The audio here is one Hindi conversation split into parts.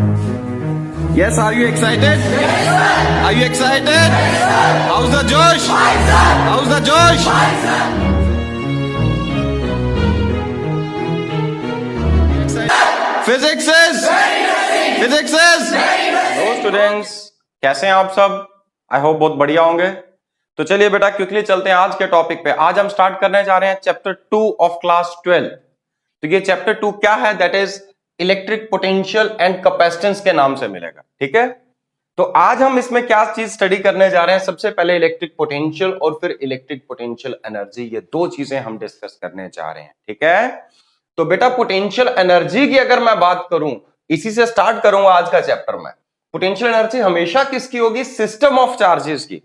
Yes, are you excited? Yes, sir. Are you excited? Yes, sir. How's the Josh? Fine, sir. How's the Josh? Fine, sir. Physics is? Physics is? Hello students, कैसे हैं आप सब? आई होप बहुत बढ़िया होंगे। तो चलिए बेटा क्विकली चलते हैं आज के टॉपिक पे। आज हम स्टार्ट करने जा रहे हैं चैप्टर 2 ऑफ क्लास 12। तो ये चैप्टर 2 क्या है? That is electric potential and capacitance के नाम से मिलेगा, ठीक है। तो आज हम इसमें क्या चीज स्टडी करने जा रहे हैं? सबसे पहले इलेक्ट्रिक पोटेंशियल और फिर इलेक्ट्रिक पोटेंशियल एनर्जी, ये दो चीजें हम डिस्कस करने जा रहे हैं, ठीक है। तो बेटा पोटेंशियल एनर्जी की अगर मैं बात करूं, इसी से स्टार्ट करूंगा आज का चैप्टर में। पोटेंशियल एनर्जी हमेशा किसकी होगी? सिस्टम ऑफ चार्जेस की।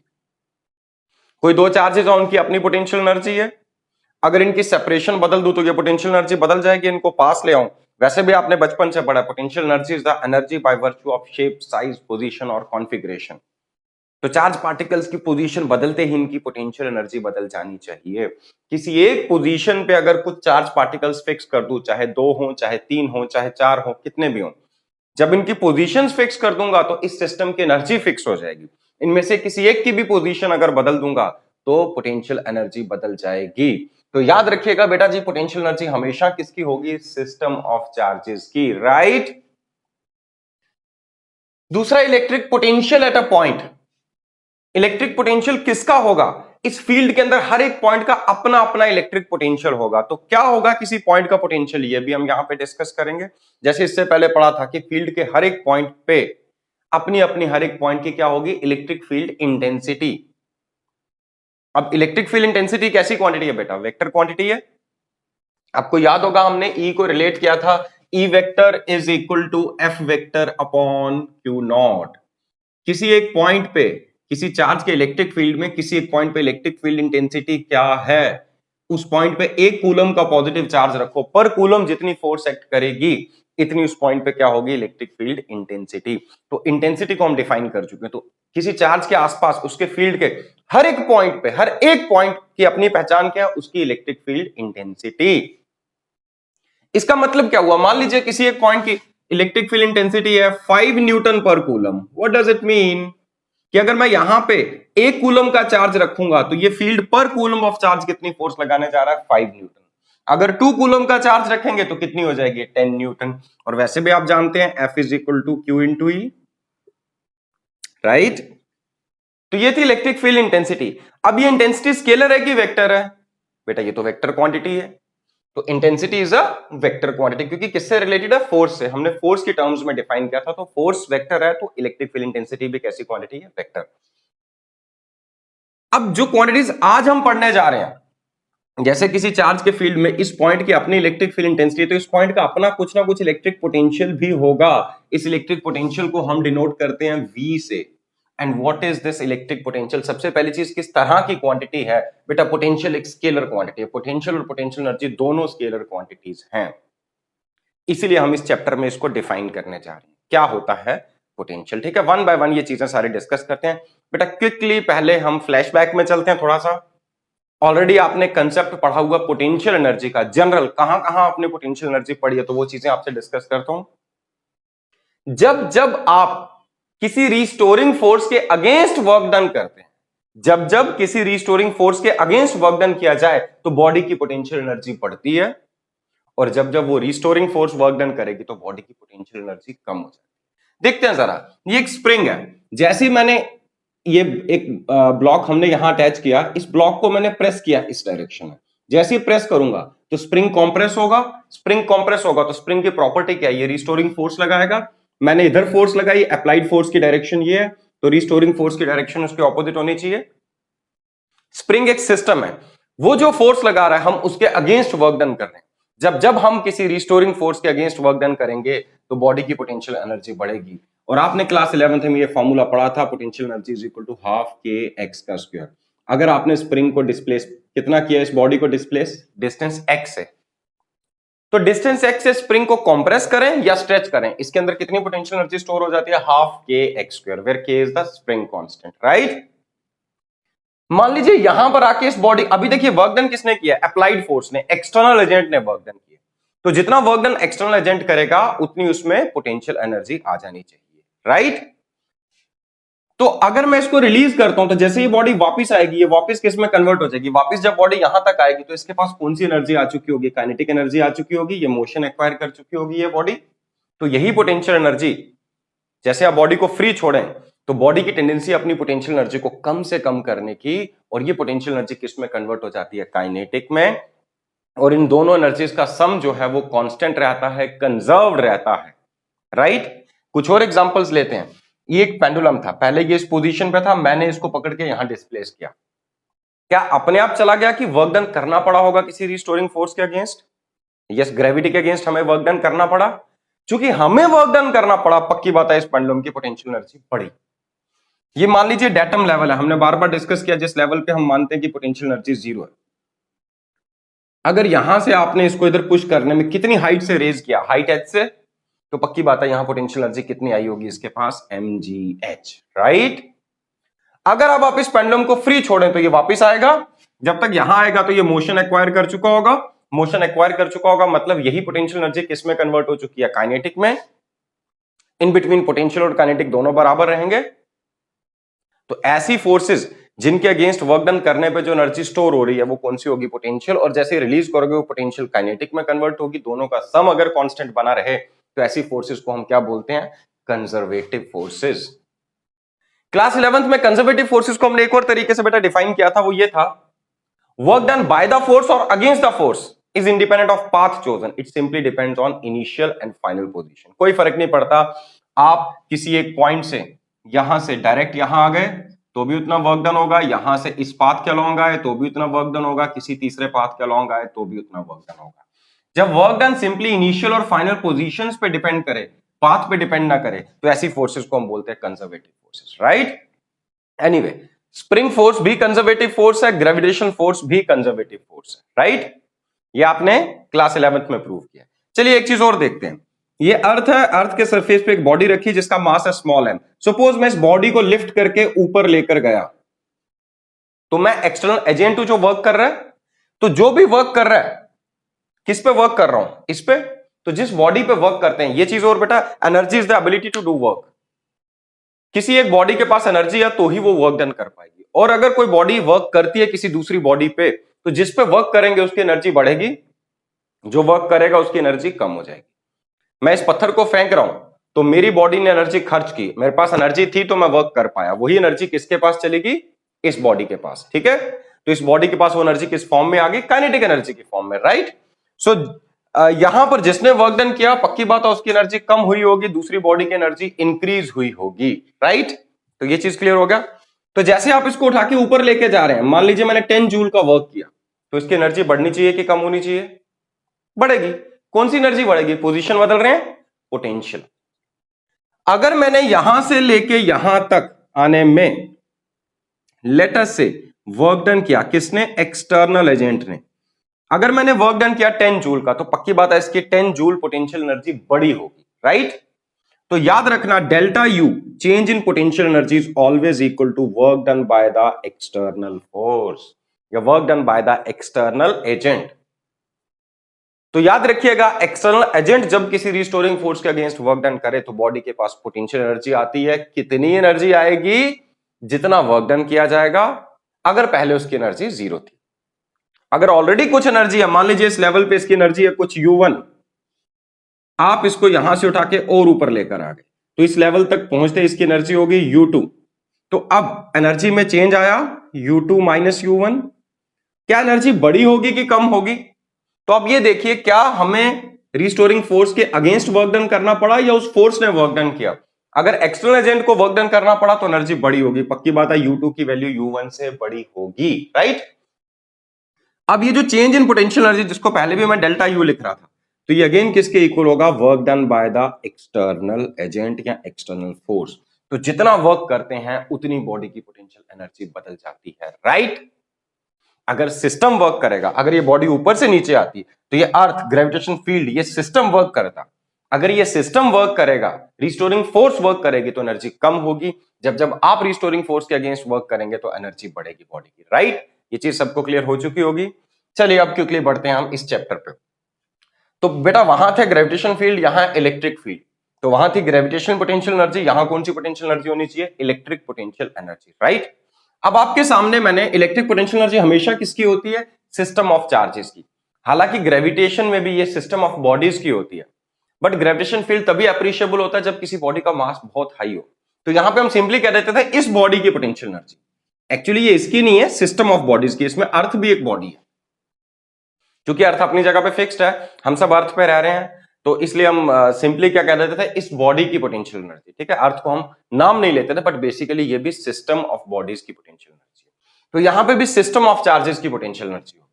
कोई दो चार्जेस हैं, उनकी अपनी पोटेंशियल एनर्जी है। अगर इनकी सेपरेशन बदल दूं तो ये पोटेंशियल एनर्जी बदल जाएगी, इनको पास ले आऊं। वैसे भी आपने बचपन से पढ़ा, potential energy is the energy by virtue of shape, size, position और कॉन्फ़िगरेशन। तो चार्ज पार्टिकल्स की पोजीशन बदलते ही इनकी पोटेंशियल एनर्जी बदल जानी चाहिए। किसी एक पोजीशन पे अगर कुछ चार्ज पार्टिकल्स फिक्स कर दूं, चाहे 2 हो, चाहे 3 हो, चाहे 4 हो, कितने भी हो, जब इनकी पोजीशंस फिक्स कर दूंगा तो इस सिस्टम की एनर्जी फिक्स हो जाएगी। इनमें से किसी एक की भी पोजीशन अगर बदल दूंगा तो पोटेंशियल एनर्जी बदल जाएगी। तो याद रखिएगा बेटा जी, पोटेंशियल एनर्जी हमेशा किसकी होगी? सिस्टम ऑफ चार्जेस की, राइट। दूसरा, electric potential at a point. Electric potential किसका होगा? इस फील्ड के अंदर हर एक पॉइंट का अपना अपना इलेक्ट्रिक पोटेंशियल होगा। तो क्या होगा किसी पॉइंट का पोटेंशियल, ये भी हम यहां पे डिस्कस करेंगे। जैसे इससे पहले पढ़ा था कि फील्ड के हर एक पॉइंट पे अपनी अपनी हर एक पॉइंट की क्या होगी? Electric field intensity. अब इलेक्ट्रिक फील्ड इंटेंसिटी कैसी क्वांटिटी है बेटा? वेक्टर क्वांटिटी है। आपको याद होगा हमने ई को रिलेट किया था, E vector is equal to F vector upon Q naught. किसी एक पॉइंट पे किसी चार्ज के इलेक्ट्रिक फील्ड में किसी एक पॉइंट पे इलेक्ट्रिक फील्ड इंटेंसिटी क्या है? उस पॉइंट पे 1 कूलम का पॉजिटिव चार्ज रखो, पर कूलम जितनी फोर्स एक्ट करेगी इतनी उस पॉइंट पे क्या होगी? Electric field intensity. तो इंटेंसिटी को हम डिफाइन कर चुके हैं। तो किसी चार्ज के आसपास उसके फील्ड के हर एक पॉइंट पे, हर एक पॉइंट की अपनी पहचान क्या है? उसकी इलेक्ट्रिक फील्ड इंटेंसिटी। इसका मतलब क्या हुआ? मान लीजिए किसी एक पॉइंट की इलेक्ट्रिक फील्ड इंटेंसिटी है 5 न्यूटन पर coulomb. What does it mean? कि अगर मैं यहां पे 1 कूलम का चार्ज रखूंगा तो ये फील्ड पर कूलम ऑफ चार्ज कितनी फोर्स लगाने जा रहा है? 5 न्यूटन। अगर 2 कूलम का चार्ज रखेंगे तो कितनी हो जाएगी? 10 न्यूटन। और वैसे भी आप जानते हैं F is equal to Q into E, right. तो ये थी इलेक्ट्रिक फील्ड इंटेंसिटी। अब ये इंटेंसिटी स्केलर है कि वेक्टर है? बेटा ये तो वेक्टर क्वांटिटी है। तो intensity is a vector quantity, क्योंकि किससे रिलेटेड है? फोर्स से। हमने फोर्स की टर्म्स में डिफाइन किया था। तो फोर्स वेक्टर है तो इलेक्ट्रिक फील्ड इंटेंसिटी भी कैसी क्वांटिटी है? वेक्टर। अब जो क्वांटिटीज आज हम पढ़ने जा रहे हैं, जैसे किसी चार्ज के फील्ड में इस पॉइंट की अपनी इलेक्ट्रिक फील्ड इंटेंसिटी, तो इस पॉइंट का अपना कुछ ना कुछ इलेक्ट्रिक पोटेंशियल भी होगा। इस इलेक्ट्रिक पोटेंशियल को हम डिनोट करते हैं V से। And what is this electric potential? सबसे पहली चीज, किस तरह की क्वांटिटी है? बेटा पोटेंशियल एक स्केलर क्वांटिटी है। पोटेंशियल और पोटेंशियल एनर्जी दोनों स्केलर क्वांटिटीज हैं, इसीलिए हम इस चैप्टर में इसको डिफाइन करने जा रहे हैं। क्या होता है पोटेंशियल? ठीक है, वन बाय वन ये चीजें सारी डिस्कस करते हैं। बेटा क्विकली पहले हम फ्लैशबैक में चलते हैं थोड़ा सा। ऑलरेडी आपने कंसेप्ट पढ़ा हुआ पोटेंशियल एनर्जी का, जनरल कहां कहां आपने पोटेंशियल एनर्जी पढ़ी है, तो वो चीजें आपसे डिस्कस करता हूं। जब जब आप किसी रिस्टोरिंग फोर्स के अगेंस्ट वर्क डन करते हैं, जब जब किसी रिस्टोरिंग फोर्स के अगेंस्ट वर्क डन किया जाए तो बॉडी की पोटेंशियल एनर्जी बढ़ती है, और जब जब वो रिस्टोरिंग फोर्स वर्क डन करेगी तो बॉडी की पोटेंशियल एनर्जी कम हो जाएगी। देखते हैं जरा, ये एक स्प्रिंग है। जैसे ही मैंने ये एक ब्लॉक हमने यहां अटैच किया, इस ब्लॉक को मैंने प्रेस किया इस डायरेक्शन में। जैसे ही प्रेस करूंगा तो स्प्रिंग कॉम्प्रेस होगा। स्प्रिंग कॉम्प्रेस होगा तो स्प्रिंग की प्रॉपर्टी क्या है? ये रिस्टोरिंग फोर्स लगाएगा। मैंने इधर फोर्स लगाई, अप्लाइड फोर्स की डायरेक्शन ये है, तो रिस्टोरिंग फोर्स की डायरेक्शन उसके ऑपोजिट होनी चाहिए। स्प्रिंग एक सिस्टम है, वो जो फोर्स लगा रहा है हम उसके अगेंस्ट वर्क डन कर रहे हैं। जब जब हम किसी रिस्टोरिंग फोर्स के अगेंस्ट वर्क डन करेंगे तो बॉडी की पोटेंशियल एनर्जी बढ़ेगी। और आपने क्लास 11th में ये फॉर्मूला पढ़ा था, potential energy is equal to half K X का स्क्वायर। अगर आपने स्प्रिंग को डिस्प्लेस कितना किया, इस बॉडी को डिस्प्लेस डिस्टेंस एक्स से, तो डिस्टेंस एक्स से स्प्रिंग को कंप्रेस करें या स्ट्रेच करें, इसके अंदर कितनी पोटेंशियल एनर्जी स्टोर हो जाती है? Half K x square, where के is the spring constant, right. मान लीजिए यहां पर आके इस बॉडी, अभी देखिए वर्क डन किसने किया? अप्लाइड फोर्स ने, एक्सटर्नल एजेंट ने वर्क डन किया। तो जितना वर्क डन एक्सटर्नल एजेंट करेगा उतनी उसमें पोटेंशियल एनर्जी आ जानी चाहिए, राइट। तो अगर मैं इसको रिलीज करता हूं तो जैसे ये बॉडी वापस आएगी, ये वापस किस में कन्वर्ट हो जाएगी, वापस जब बॉडी यहां तक आएगी तो इसके पास कौन सी एनर्जी आ चुकी होगी, काइनेटिक एनर्जी आ चुकी होगी, ये मोशन एक्वायर कर चुकी होगी ये बॉडी। तो यही पोटेंशियल एनर्जी, जैसे आप बॉडी को फ्री छोड़ें तो बॉडी की टेंडेंसी अपनी पोटेंशियल एनर्जी को कम से कम करने की, और ये पोटेंशियल एनर्जी किस में कन्वर्ट हो जाती है, काइनेटिक में। और इन दोनों एनर्जीज का सम जो है वो कांस्टेंट रहता है, कंजर्व्ड रहता है, राइट। कुछ और एग्जांपल्स लेते हैं। ये एक पेंडुलम था, पहले ये इस पोजीशन पे था, मैंने इसको पकड़ के यहां डिस्प्लेस किया, क्या अपने आप चला गया कि वर्क डन करना पड़ा होगा किसी रिस्टोरिंग फोर्स के अगेंस्ट? यस, ग्रेविटी के अगेंस्ट हमें वर्क डन करना पड़ा। चूंकि हमें वर्क डन करना पड़ा, पक्की बात है इस पेंडुलम की पोटेंशियल एनर्जी बढ़ी। ये मान लीजिए डेटम लेवल है, हमने बार बार डिस्कस किया जिस लेवल पे हम मानते हैं कि पोटेंशियल एनर्जी जीरो है। अगर यहां से आपने इसको इधर पुश करने में कितनी हाइट से रेज किया, हाइट h से, तो पक्की बात है यहां पोटेंशियल एनर्जी कितनी आई होगी इसके पास, mgh, राइट। अगर अब आप इस पेंडुलम को फ्री छोड़ें तो ये वापस आएगा, जब तक यहां आएगा तो ये मोशन एक्वायर कर चुका होगा, मोशन एक्वायर कर चुका होगा मतलब यही पोटेंशियल एनर्जी किस में कन्वर्ट हो चुकी है, काइनेटिक में। इन बिटवीन पोटेंशियल और काइनेटिक दोनों बराबर रहेंगे। तो ऐसी फोर्सेस जिनके अगेंस्ट वर्क डन करने पे जो एनर्जी स्टोर हो रही है वो कौन सी होगी, पोटेंशियल, और जैसे रिलीज करोगे वो पोटेंशियल काइनेटिक में कन्वर्ट होगी। दोनों का सम अगर कांस्टेंट बना रहे तो ऐसी फोर्सेस को हम क्या बोलते हैं, कंजर्वेटिव फोर्सेस। क्लास 11th में कंजर्वेटिव फोर्सेस को हमने एक और तरीके से बेटा डिफाइन किया था, वो ये था, work done by the force और against the force is independent of path chosen, it simply depends on initial and final position. कोई फर्क नहीं पड़ता, आप किसी एक पॉइंट से यहां से डायरेक्ट यहां आ गए तो भी उतना वर्क डन होगा, यहां से इस पाथ के अलोंग आए तो भी उतना वर्क डन होगा, किसी तीसरे पाथ के अलोंग आए तो भी उतना वर्क डन होगा। जब वर्क डन सिंपली इनिशियल और फाइनल पोजीशंस पे डिपेंड करे, पाथ पे डिपेंड ना करे, तो ऐसी फोर्सेस को हम बोलते हैं conservative forces, right. Anyway, spring force भी कंजर्वेटिव फोर्स है, ग्रेविटेशन फोर्स भी कंजर्वेटिव फोर्स है, राइट। ये आपने क्लास 11th में प्रूव किया। चलिए एक चीज और देखते हैं। ये अर्थ है, अर्थ के सरफेस पे एक बॉडी रखी जिसका मास है स्मॉल m। सपोज मैं इस बॉडी को लिफ्ट करके ऊपर लेकर गया, तो मैं एक्सटर्नल एजेंट हूं जो वर्क कर रहा है, तो जो भी वर्क कर रहा है किस पे वर्क कर रहा हूं, इस पे। तो जिस बॉडी पे वर्क करते हैं, ये चीज और बेटा, energy is the ability to do work. किसी एक बॉडी के पास एनर्जी है तो ही वो वर्क डन कर पाएगी, और अगर कोई बॉडी वर्क करती है किसी दूसरी बॉडी पे, तो जिस पे वर्क करेंगे उसकी एनर्जी बढ़ेगी, जो वर्क करेगा उसकी एनर्जी कम हो जाएगी। मैं इस पत्थर को फेंक रहा हूं तो मेरी बॉडी ने एनर्जी खर्च की, मेरे पास एनर्जी थी तो मैं वर्क कर पाया, वही एनर्जी किसके पास चलेगी, इस बॉडी के पास, ठीक है। तो इस बॉडी के पास वो एनर्जी किस फॉर्म में आ गई, काइनेटिक एनर्जी की फॉर्म में, राइट। सो यहां पर जिसने वर्क डन किया, पक्की बात है उसकी एनर्जी कम हुई होगी, दूसरी बॉडी की एनर्जी इंक्रीज हुई होगी, राइट। तो ये चीज क्लियर हो गया। तो जैसे आप इसको उठा के ऊपर लेके जा रहे हैं, मान लीजिए मैंने 10 जूल का वर्क किया, तो इसकी एनर्जी बढ़नी चाहिए कि कम होनी चाहिए, बढ़ेगी। कौन सी एनर्जी बढ़ेगी, पोजीशन बदल रहे हैं, पोटेंशियल। अगर मैंने यहां से लेके यहां तक आने में लेट अस से वर्क डन किया, किसने, एक्सटर्नल एजेंट ने, अगर मैंने वर्क डन किया 10 जूल का, तो पक्की बात है इसकी 10 जूल पोटेंशियल एनर्जी बड़ी होगी, राइट। तो याद रखना, delta U, change in potential energy is always equal to work done by the external force या work done by the external agent. तो याद रखिएगा, एक्सटर्नल एजेंट जब किसी रिस्टोरिंग फोर्स के अगेंस्ट वर्क डन करे तो बॉडी के पास पोटेंशियल एनर्जी आती है। कितनी एनर्जी आएगी, जितना वर्क डन किया जाएगा, अगर पहले उसकी एनर्जी जीरो थी। अगर ऑलरेडी कुछ एनर्जी है, मान लीजिए इस लेवल पे इसकी एनर्जी है कुछ u1, आप इसको यहां से उठा के और ऊपर लेकर आ गए, तो इस लेवल तक पहुंचते इसकी एनर्जी होगी u2। तो अब एनर्जी में चेंज आया, u2 माइनस u1, क्या एनर्जी बड़ी होगी कि कम होगी। तो अब ये देखिए, क्या हमें रिस्टोरिंग फोर्स के अगेंस्ट वर्क डन करना पड़ा या उस फोर्स ने वर्क डन किया। अगर एक्सटर्नल एजेंट को वर्क डन करना पड़ा तो एनर्जी बड़ी होगी, पक्की बात है u2 की वैल्यू u1 से बड़ी होगी, राइट। अब ये जो चेंज इन पोटेंशियल एनर्जी, जिसको पहले भी मैं डेल्टा यू लिख रहा था, तो ये अगेन किसके इक्वल होगा, work done by the external agent या एक्सटर्नल फोर्स। तो जितना वर्क करते हैं उतनी बॉडी की पोटेंशियल एनर्जी बदल जाती है, राइट। अगर सिस्टम वर्क करेगा, अगर ये बॉडी ऊपर से नीचे आती तो ये अर्थ, ग्रेविटेशन फील्ड, ये सिस्टम वर्क करता। अगर ये सिस्टम वर्क करेगा, रिस्टोरिंग फोर्स वर्क करेगी तो एनर्जी कम होगी। जब आप रिस्टोरिंग फोर्स के अगेंस्ट वर्क करेंगे तो एनर्जी बढ़ेगी बॉडी की, राइट। ये चीज सबको क्लियर हो चुकी होगी। चलिए अब क्विकली बढ़ते हैं हम इस चैप्टर पे। तो बेटा वहां थे ग्रेविटेशन फील्ड, यहां इलेक्ट्रिक फील्ड, तो वहां थी ग्रेविटेशनल पोटेंशियल एनर्जी, यहां कौन सी पोटेंशियल एनर्जी होनी चाहिए? Electric potential energy, right. अब आपके सामने मैंने इलेक्ट्रिक पोटेंशियल एनर्जी हमेशा किसकी होती है? सिस्टम ऑफ चार्जेस की। हालांकि ग्रेविटेशन में भी ये सिस्टम ऑफ बॉडीज की होती है, बट ग्रेविटेशन फील्ड तभी अप्रिशिएबल होता है जब किसी बॉडी का मास बहुत हाई हो। तो यहां पे हम सिंपली कह देते थे इस बॉडी की पोटेंशियल एनर्जी, एक्चुअली ये इसकी नहीं है, सिस्टम ऑफ बॉडीज की। इसमें अर्थ भी एक बॉडी है, क्योंकि अर्थ अपनी जगह पे फिक्स्ड है, हम सब अर्थ पे रह रहे हैं, तो इसलिए हम सिंपली क्या कह देते थे? इस बॉडी की पोटेंशियल एनर्जी, ठीक है। अर्थ को हम नाम नहीं लेते थे, बट बेसिकली ये भी सिस्टम ऑफ बॉडीज की पोटेंशियल एनर्जी है। तो यहां पे भी सिस्टम ऑफ चार्जेस की पोटेंशियल एनर्जी होगी।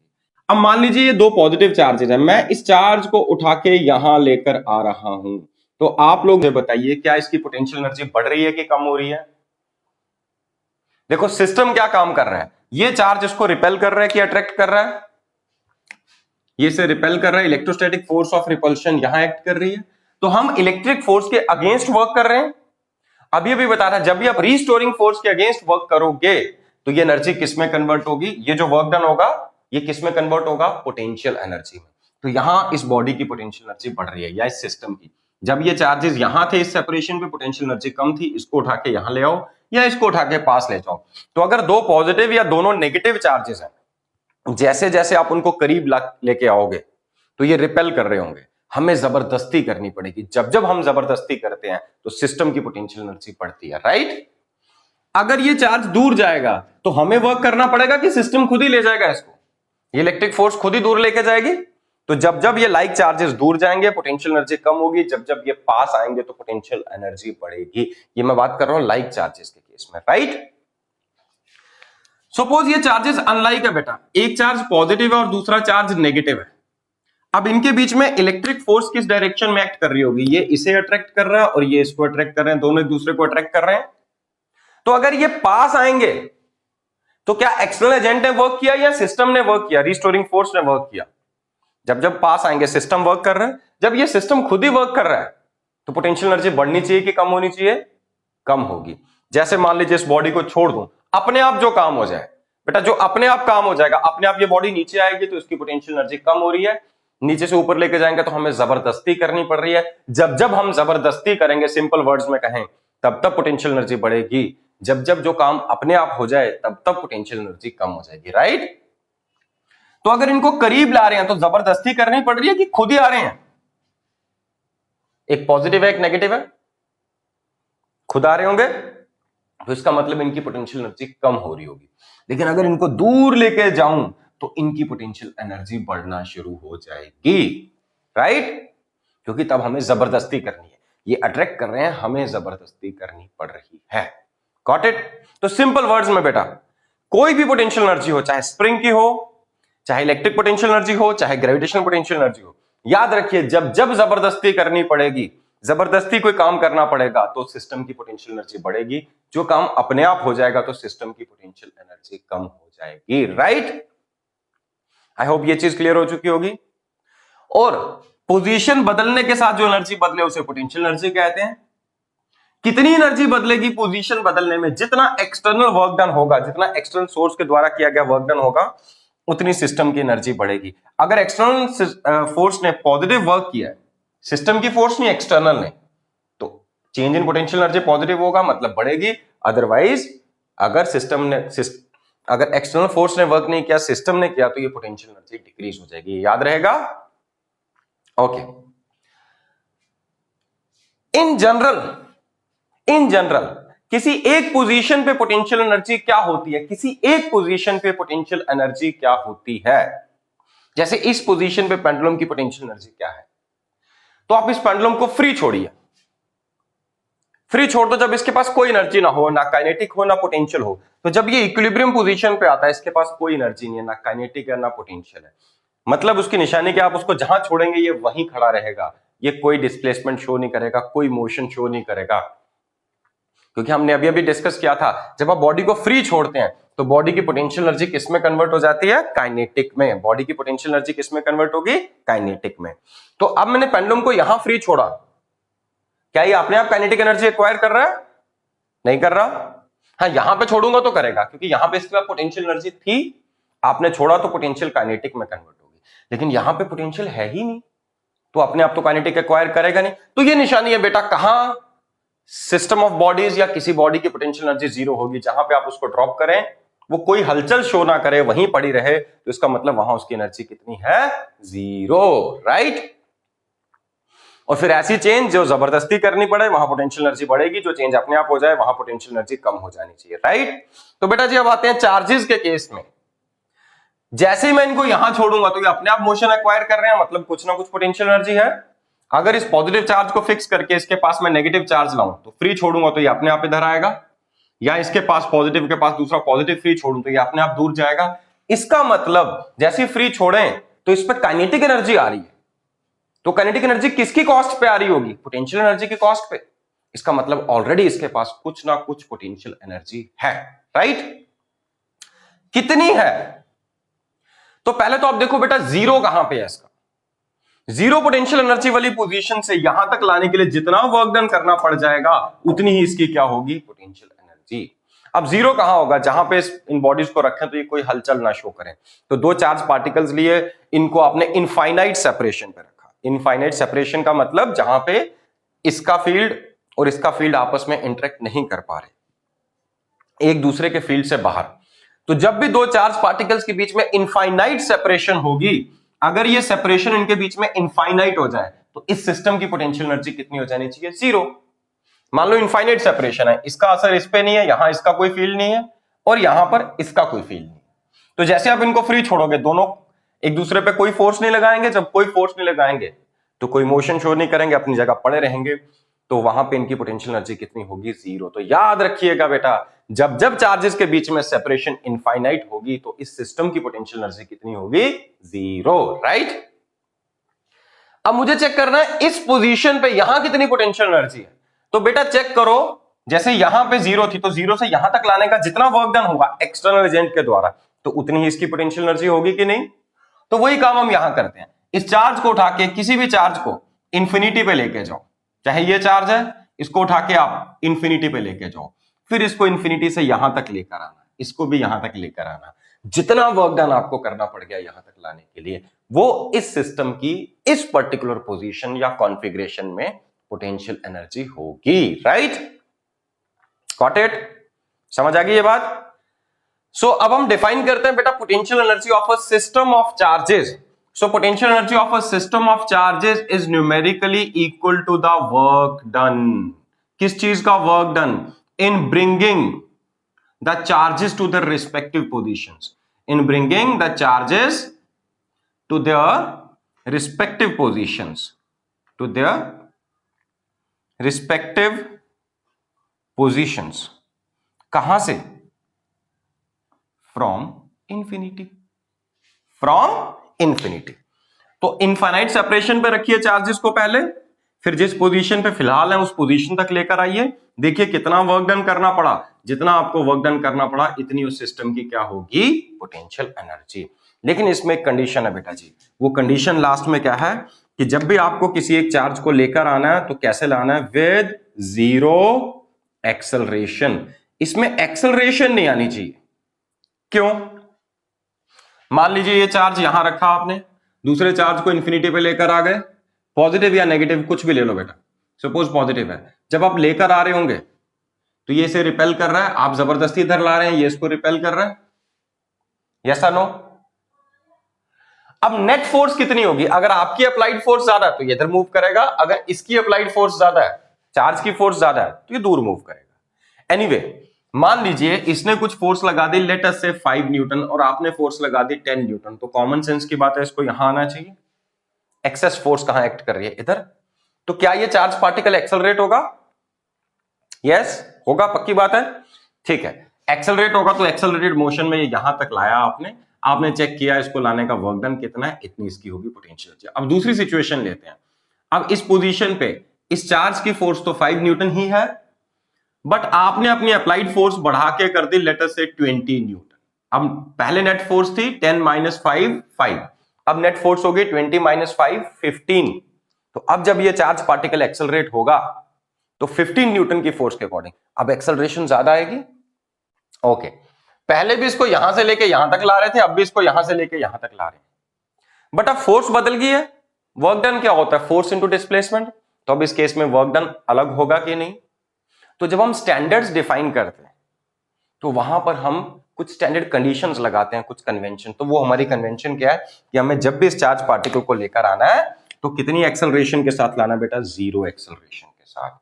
अब मान लीजिए ये दो पॉजिटिव चार्जेस है, मैं इस चार्ज को उठा के यहां लेकर आ रहा हूं, तो आप लोग बताइए क्या इसकी पोटेंशियल एनर्जी बढ़ रही है कि कम हो रही है? देखो सिस्टम क्या काम कर रहा है, ये चार्ज इसको रिपेल कर रहा है कि अट्रैक्ट कर रहा है? ये से रिपेल कर रहा है, इलेक्ट्रोस्टैटिक फोर्स ऑफ रिपल्शन यहां एक्ट कर रही है, तो हम इलेक्ट्रिक फोर्स के अगेंस्ट वर्क कर रहे हैं। अभी अभी बता रहा, जब भी आप रीस्टोरिंग फोर्स के अगेंस्ट वर्क करोगे तो ये एनर्जी किस में कन्वर्ट होगी? ये जो वर्क डन होगा ये किस में कन्वर्ट होगा? पोटेंशियल एनर्जी में। तो यहां इस बॉडी की पोटेंशियल एनर्जी बढ़ रही है या इस सिस्टम की। जब ये चार्जेस यहां थे इस सेपरेशन पे पोटेंशियल एनर्जी कम थी, इसको उठा के यहां ले आओ या इसको उठा के पास ले जाओ। तो अगर दो पॉजिटिव या दोनों नेगेटिव चार्जेस हैं, जैसे जैसे आप उनको करीब लेके आओगे तो ये रिपेल कर रहे होंगे, हमें जबरदस्ती करनी पड़ेगी। जब जब हम जबरदस्ती करते हैं तो सिस्टम की पोटेंशियल एनर्जी बढ़ती है, राइट। अगर ये चार्ज दूर जाएगा तो हमें वर्क करना पड़ेगा कि सिस्टम खुद ही ले जाएगा इसको? ये इलेक्ट्रिक फोर्स खुद ही दूर लेके जाएगी। तो जब जब ये लाइक चार्जेस दूर जाएंगे पोटेंशियल एनर्जी कम होगी, जब जब ये पास आएंगे तो पोटेंशियल एनर्जी बढ़ेगी। ये मैं बात कर रहा हूं लाइक चार्जेस के केस में, राइट। सपोज ये चार्जेस अनलाइक है बेटा, एक चार्ज पॉजिटिव है और दूसरा चार्ज नेगेटिव है। अब इनके बीच में इलेक्ट्रिक फोर्स किस डायरेक्शन में एक्ट कर रही होगी? ये इसे अट्रैक्ट कर रहा है और ये इसको अट्रैक्ट कर रहे हैं, दोनों एक दूसरे को अट्रैक्ट कर रहे हैं। तो अगर ये पास आएंगे तो क्या एक्सटर्नल एजेंट ने वर्क किया या सिस्टम ने वर्क किया? रिस्टोरिंग फोर्स ने वर्क किया। जब जब पास आएंगे सिस्टम वर्क कर रहा है, जब ये सिस्टम खुद ही वर्क कर रहा है तो पोटेंशियल एनर्जी बढ़नी चाहिए कि कम होनी चाहिए? कम होगी। जैसे मान लीजिए इस बॉडी को छोड़ दूं, अपने आप जो काम हो जाए बेटा, जो अपने आप काम हो जाएगा, अपने आप ये बॉडी नीचे आएगी तो इसकी पोटेंशियल एनर्जी कम हो रही है। नीचे से ऊपर लेके जाएंगे तो हमें जबरदस्ती करनी पड़ रही है। जब जब हम जबरदस्ती करेंगे, सिंपल वर्ड्स में कहें, तब तब पोटेंशियल एनर्जी बढ़ेगी। जब जब जो काम अपने आप हो जाए तब तब पोटेंशियल एनर्जी कम हो जाएगी, राइट। तो अगर इनको करीब ला रहे हैं तो जबरदस्ती करनी पड़ रही है कि खुद ही आ रहे हैं? एक पॉजिटिव है एक नेगेटिव है, खुद आ रहे होंगे तो इसका मतलब इनकी पोटेंशियल एनर्जी कम हो रही होगी। लेकिन अगर इनको दूर लेके जाऊं तो इनकी पोटेंशियल एनर्जी बढ़ना शुरू हो जाएगी, राइट। क्योंकि तब हमें जबरदस्ती करनी है, ये अट्रैक्ट कर रहे हैं, हमें जबरदस्ती करनी पड़ रही है। Got it? तो सिंपल वर्ड्स में बेटा, कोई भी पोटेंशियल एनर्जी हो, चाहे स्प्रिंग की हो, चाहे इलेक्ट्रिक पोटेंशियल एनर्जी हो, चाहे ग्रेविटेशनल पोटेंशियल एनर्जी हो, याद रखिए जब जब जबरदस्ती करनी पड़ेगी, जबरदस्ती कोई काम करना पड़ेगा तो सिस्टम की पोटेंशियल एनर्जी बढ़ेगी। जो काम अपने आप हो जाएगा तो सिस्टम की पोटेंशियल एनर्जी कम हो जाएगी, राइट। आई होप ये चीज क्लियर हो चुकी होगी। और पोजीशन बदलने के साथ जो एनर्जी बदले उसे पोटेंशियल एनर्जी कहते हैं। कितनी एनर्जी बदलेगी पोजीशन बदलने में? जितना एक्सटर्नल वर्क डन होगा, जितना एक्सटर्नल सोर्स के द्वारा किया गया वर्क डन होगा, उतनी सिस्टम की एनर्जी बढ़ेगी। अगर एक्सटर्नल फोर्स ने पॉजिटिव वर्क किया है, सिस्टम की फोर्स नहीं एक्सटर्नल ने, तो change in potential energy positive होगा, मतलब बढ़ेगी। अदरवाइज अगर अगर एक्सटर्नल फोर्स ने वर्क नहीं किया, सिस्टम ने किया, तो ये पोटेंशियल एनर्जी डिक्रीज हो जाएगी। याद रहेगा? ओके। इन जनरल किसी एक पोजीशन पे पोटेंशियल एनर्जी क्या होती है? किसी एक पोजीशन पे पोटेंशियल एनर्जी क्या होती है? जैसे इस पोजीशन पे पेंडुलम की पोटेंशियल एनर्जी क्या है? तो आप इस पेंडुलम को फ्री छोड़िए, फ्री छोड़ दो, जब इसके पास कोई एनर्जी ना हो, ना काइनेटिक हो ना पोटेंशियल हो। तो जब ये इक्विलिब्रियम पोजीशन पे आता है, इसके पास कोई एनर्जी नहीं है, ना काइनेटिक है ना पोटेंशियल है। मतलब उसकी निशानी कि आप उसको जहां छोड़ेंगे ये वहीं खड़ा रहेगा, ये कोई डिस्प्लेसमेंट शो नहीं करेगा, कोई मोशन शो नहीं करेगा। क्योंकि हमने अभी अभी डिस्कस किया था, जब आप बॉडी को फ्री छोड़ते हैं तो बॉडी की पोटेंशियल एनर्जी किस में कन्वर्ट हो जाती है? काइनेटिक में। बॉडी की पोटेंशियल एनर्जी किस में कन्वर्ट होगी? काइनेटिक में। तो अब मैंने पेंडुलम को यहां फ्री छोड़ा, क्या ये अपने आप काइनेटिक एनर्जी एक्वायर कर रहा है? नहीं कर रहा। हाँ, यहां पे छोड़ूंगा तो करेगा, क्योंकि यहां पे इसके पास पोटेंशियल एनर्जी थी, आपने छोड़ा तो पोटेंशियल काइनेटिक में कन्वर्ट होगी। लेकिन यहां पे पोटेंशियल है ही नहीं, तो अपने आप तो काइनेटिक एक्वायर करेगा नहीं। तो ये निशानी है बेटा, कहां सिस्टम ऑफ बॉडीज या किसी बॉडी की पोटेंशियल एनर्जी जीरो होगी, जहां पे आप उसको ड्रॉप करें वो कोई हलचल शो ना करे, वहीं पड़ी रहे, तो इसका मतलब वहां उसकी एनर्जी कितनी है, जीरो, राइट। और फिर ऐसी चेंज जो जबरदस्ती करनी पड़े वहां पोटेंशियल एनर्जी बढ़ेगी, जो चेंज अपने आप हो जाए वहां पोटेंशियल एनर्जी कम हो जानी चाहिए, राइट। तो बेटा जी अब आते हैं चार्जेस के केस में। जैसे ही मैं इनको यहां छोड़ूंगा तो ये अपने आप मोशन एक्वायर कर रहे हैं, मतलब कुछ ना कुछ पोटेंशियल एनर्जी है। अगर इस पॉजिटिव चार्ज को फिक्स करके इसके पास मैं नेगेटिव चार्ज लाऊं तो फ्री छोड़ूंगा तो ये अपने आप इधर आएगा, या इसके पास पॉजिटिव के पास दूसरा पॉजिटिव फ्री छोड़ूं तो ये अपने आप दूर जाएगा। इसका मतलब जैसे फ्री छोड़ें तो इस पर काइनेटिक एनर्जी आ रही है, तो काइनेटिक एनर्जी किसकी कॉस्ट पे आ रही होगी, पोटेंशियल एनर्जी की कॉस्ट पे। इसका मतलब ऑलरेडी इसके पास कुछ ना कुछ पोटेंशियल एनर्जी है, राइट। कितनी है, तो पहले तो आप देखो बेटा जीरो कहां पे है इसका, जीरो पोटेंशियल एनर्जी वाली पोजीशन से यहां तक लाने के लिए जितना वर्क डन करना पड़ जाएगा उतनी ही इसकी क्या होगी, पोटेंशियल एनर्जी। अब जीरो कहां होगा, जहां पे इन बॉडीज को रखें तो ये कोई हलचल ना शो करें। तो दो चार्ज पार्टिकल्स लिए, इनको आपने इनफाइनाइट सेपरेशन पे रखा। इनफाइनाइट सेपरेशन का मतलब जहां पे इसका फील्ड और इसका फील्ड आपस में इंटरेक्ट नहीं कर पा रहे, एक दूसरे के फील्ड से बाहर। तो जब भी दो चार्ज पार्टिकल्स के बीच में इनफाइनाइट सेपरेशन होगी, अगर ये सेपरेशन इनके बीच में इनफाइनाइट हो जाए तो इस सिस्टम की पोटेंशियल एनर्जी कितनी हो जानी चाहिए, जीरो। मान लो इनफाइनाइट सेपरेशन है, इसका असर इस पे नहीं है, यहां इसका कोई फील्ड नहीं है और यहां पर इसका कोई फील्ड नहीं है। तो जैसे आप इनको फ्री छोड़ोगे, दोनों एक दूसरे पे कोई फोर्स नहीं लगाएंगे, जब कोई फोर्स नहीं लगाएंगे तो कोई मोशन शो नहीं करेंगे, अपनी जगह पड़े रहेंगे, तो वहां पे इनकी पोटेंशियल एनर्जी कितनी होगी, जीरो। तो याद रखिएगा बेटा, जब जब चार्जेस के बीच में सेपरेशन इनफाइनाइट होगी तो इस सिस्टम की पोटेंशियल एनर्जी कितनी होगी, जीरो, राइट। अब मुझे चेक करना है इस पोजीशन पे यहां कितनी पोटेंशियल एनर्जी है। तो बेटा चेक करो, जैसे यहां पे जीरो थी तो जीरो से यहां तक लाने का जितना वर्क डन होगा एक्सटर्नल एजेंट के द्वारा, तो उतनी ही इसकी पोटेंशियल एनर्जी होगी कि नहीं। तो वही काम हम यहां करते हैं, इस चार्ज को उठा के, किसी भी चार्ज को इंफिनिटी पे लेके जाओ, चाहे ये चार्ज है, इसको उठा के आप इंफिनिटी पे लेके जाओ, फिर इसको इंफिनिटी से यहां तक लेकर आना, इसको भी यहां तक लेकर आना। जितना वर्क डन आपको करना पड़ गया यहां तक लाने के लिए, वो इस सिस्टम की इस पर्टिकुलर पोजीशन या कॉन्फ़िगरेशन में पोटेंशियल एनर्जी होगी, राइट। गॉट इट, समझ आ गई ये बात। सो अब हम डिफाइन करते हैं बेटा potential energy of a system of charges. So potential energy of a system of charges is numerically equal to the work done. किस चीज का work done? In bringing the charges to their respective positions. In bringing the charges to their respective positions. To their respective positions. कहां से? From infinity. From infinity. तो इनफाइनाइट सेपरेशन पे रखिए चार्जेस को पहले, फिर जिस पोजीशन पे फिलहाल है उस पोजीशन तक लेकर आइए, देखिए कितना वर्क डन करना पड़ा, जितना आपको वर्क डन करना पड़ा इतनी उस सिस्टम की क्या होगी, पोटेंशियल एनर्जी। लेकिन इसमें एक कंडीशन है बेटा जी, वो कंडीशन लास्ट में क्या है कि जब भी आपको किसी एक चार्ज को लेकर आना है तो कैसे लाना है, विद जीरो एक्सेलरेशन। इसमें एक्सेलरेशन नहीं आनी चाहिए, क्यों। मान लीजिए ये चार्ज यहां रखा आपने, दूसरे चार्ज को इंफिनिटी पे लेकर आ गए, पॉजिटिव या नेगेटिव कुछ भी ले लो बेटा, सपोज पॉजिटिव है, जब आप लेकर आ रहे होंगे तो ये इसे रिपेल कर रहा है, आप जबरदस्ती इधर ला रहे हैं, ये इसको रिपेल कर रहा है, यस और नो। अब नेट फोर्स कितनी होगी, अगर आपकी अप्लाइड फोर्स ज्यादा है तो ये इधर मूव करेगा, अगर इसकी अप्लाइड फोर्स ज्यादा है, चार्ज की फोर्स ज्यादा है तो ये दूर मूव करेगा। एनीवे मान लीजिए इसने कुछ फोर्स लगा दी, लेट अस से 5 न्यूटन, और आपने फोर्स लगा दी 10 न्यूटन, तो कॉमन सेंस की बात है इसको यहां आना चाहिए। एक्सेस फोर्स कहां एक्ट कर रही है, इधर। तो क्या ये चार्ज पार्टिकल एक्सेलरेट होगा, यस होगा, पक्की बात है, ठीक है। एक्सेलरेट होगा तो एक्सेलरेटेड मोशन में ये यहां तक लाया आपने चेक किया इसको लाने का वर्क डन कितना है, इतनी इसकी होगी पोटेंशियल। अब दूसरी सिचुएशन लेते हैं, अब इस पोजीशन पे इस चार्ज की फोर्स तो 5 न्यूटन ही है, बट आपने अपनी अप्लाइड फोर्स बढ़ा के कर दी लेट अस से 20 न्यूटन। अब पहले नेट फोर्स थी 10 माइनस 5 5, अब नेट फोर्स हो गई 20 माइनस 5 15। तो अब जब ये चार्ज पार्टिकल एक्सेलरेट होगा तो 15 न्यूटन की फोर्स के अकॉर्डिंग अब एक्सेलरेशन ज्यादा आएगी, ओके। पहले भी इसको यहां से लेके यहां तक ला रहे थे, अब भी इसको यहां से लेके यहां तक ला रहे हैं, बट अब फोर्स बदल गई है, वर्क डन क्या होता है? Force into displacement. तो अब इस केस में वर्क डन अलग होगा कि नहीं? तो जब हम स्टैंडर्ड्स डिफाइन करते हैं तो वहां पर हम कुछ स्टैंडर्ड कंडीशंस लगाते हैं, कुछ कन्वेंशन। तो वो हमारी कन्वेंशन क्या है कि हमें जब भी इस चार्ज पार्टिकल को लेकर आना है तो कितनी एक्सेलरेशन के साथ लाना बेटा? 0 एक्सेलरेशन के साथ।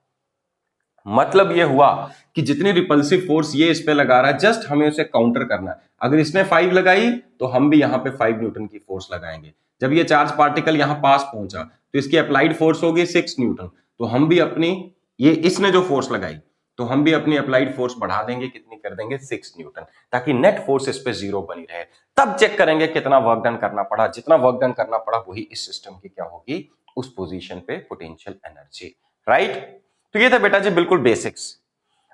मतलब ये हुआ कि जितनी रिपल्सिव फोर्स ये इस पे लगा रहा है, जस्ट हमें उसे काउंटर करना है। अगर इसने 5 लगाई तो हम भी यहां पे 5 न्यूटन की फोर्स लगाएंगे। जब ये चार्ज पार्टिकल यहां पास पहुंचा तो इसकी अप्लाइड फोर्स होगी 6 न्यूटन। तो हम भी अपनी, ये इसने जो फोर्स लगाई तो हम भी अपनी अप्लाइड फोर्स बढ़ा देंगे, कितनी कर देंगे? 6 न्यूटन, ताकि नेट फोर्स इस पे 0 बनी रहे। तब चेक करेंगे कितना वर्क डन करना पड़ा। जितना वर्क डन करना पड़ा वही इस सिस्टम की क्या होगी? उस पोजीशन पे पोटेंशियल एनर्जी। राइट? तो ये था बेटा जी बिल्कुल बेसिक्स।